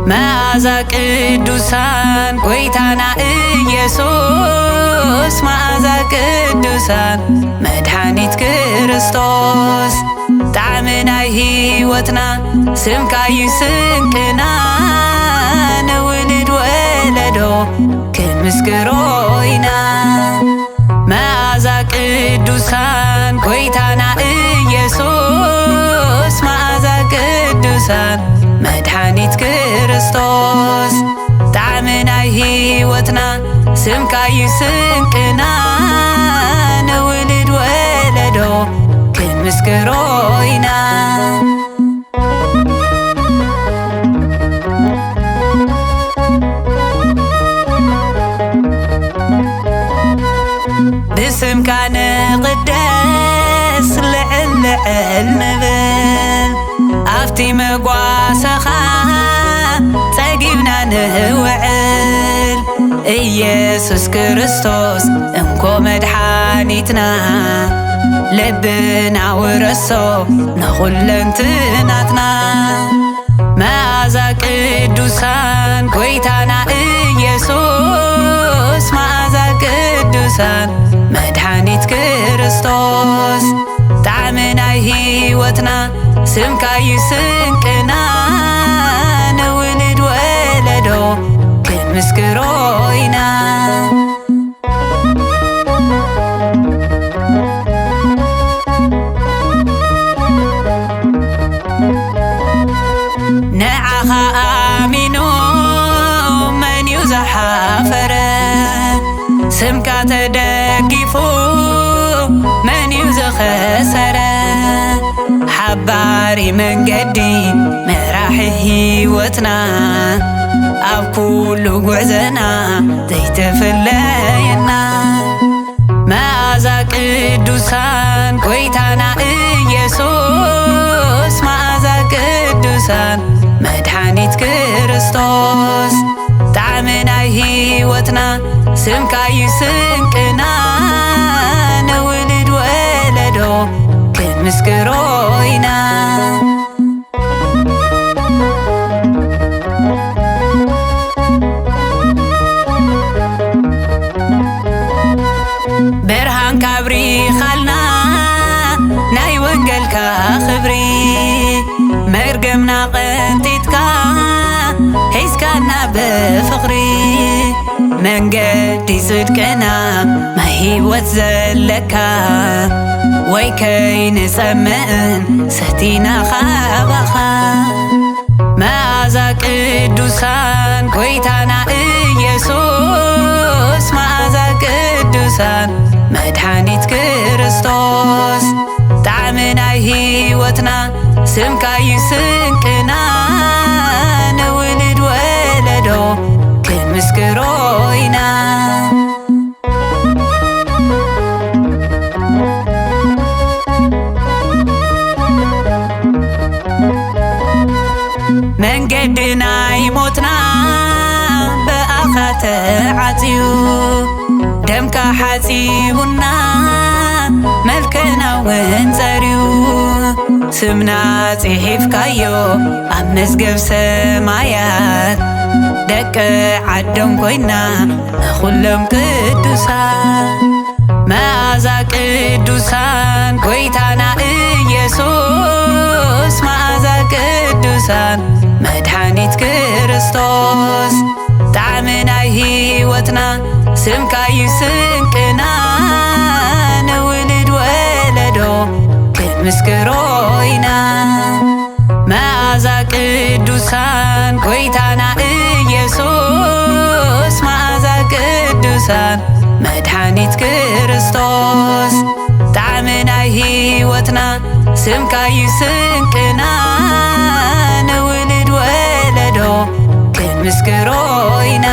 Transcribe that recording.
መዓዛ ቅዱሳን ጎይታና ኢየሱስ መዓዛ ቅዱሳን መድኃኒት ክርስቶስ ጣዕሚ ናይ ሕይወትና ስምካ ይስንቅና ንውልድ ወለዶ ክንምስክሮ ኢና መዓዛ ቅዱሳን ጎይታና ኢየሱስ መዓዛ ቅዱሳን መድኃኒት ክርስቶስ ጣዕሚ ናይ ሕይወትና ስምካ ይስንቅና ንውልድ ወለዶ ክንምስክሮ ኢና ብስምካ ንቕደስ ልዕል ልዕል ንብል ኣብቲ መጓሰኻ ፀጊብና ንውዕል ኢየሱስ ክርስቶስ እንኮ መድኃኒትና ልብና ውረሶ ንኹለንትናትና መዓዛ ቅዱሳን ጎይታና ኢየሱስ መዓዛ ቅዱሳን መድኃኒት ክርስቶስ ጣዕሚ ናይ ሕይወትና ስምካ ይስንቅና ንውልድ ወለዶ ክንምስክሮ ኢና ንዓኻ ኣሚኑ መን እዩ ዝሓፈረ ስምካ ተደጊፉ መን እዩ ዝኸሰረ ሓባሪ መንገዲ መራሒ ሕይወትና ኣብ ኩሉ ጉዕዘና ዘይተፈለየና መዓዛ ቅዱሳን ጎይታና ኢየሱስ መዓዛ ቅዱሳን መድኃኒት ክርስቶስ ጣዕሚ ናይ ሕይወትና ስምካ ይስንቅና ንውልድ ወለዶ ክንምስክሮ ኢና ብርሃን ካብሪኻልና ናይ ወንጌልካ ኽብሪ መርገምና ቐንጢትካ ሒዝካና ብፍቕሪ መንገዲ ጽድቅና ማይ ሕይወት ዘለካ ወይ ከይንጸምእን ሰቲና ኻባኻ መዓዛ ቅዱሳን ጎይታና ኢየሱስ መዓዛ ቅዱሳን መድኃኒት ክርስቶስ ጣዕሚ ናይ ሕይወትና ስምካ ይስንቅና ንውልድ ወለዶ ክንምስክሮ ኢና መንገዲ ናይ ሞትና ብኣኻ ተዓጽዩ ደምካ ሓጺቡና መልክና ውን ጸርዩ ስምና ጽሒፍካዮ ኣብ መዝገብ ሰማያት ደቂ ዓዶም ኮይና ንኹሎም ቅዱሳን መዓዛ ቅዱሳን ጎይታና ኢየሱስ መዓዛ ቅዱሳን መድኃኒት ክርስቶስ ጣዕሚ ናይ ሕይወትና ስምካ ይስንቅና ንውልድ ወለዶ ክንምስክሮ ኢና መዓዛ ቅዱሳን ጎይታና ኢየሱስ መዓዛ ቅዱሳን መድኃኒት ክርስቶስ ጣዕሚ ናይ ሕይወትና ስምካ ይስንቅና ንውልድ ወለዶ ክንምስክሮ ኢና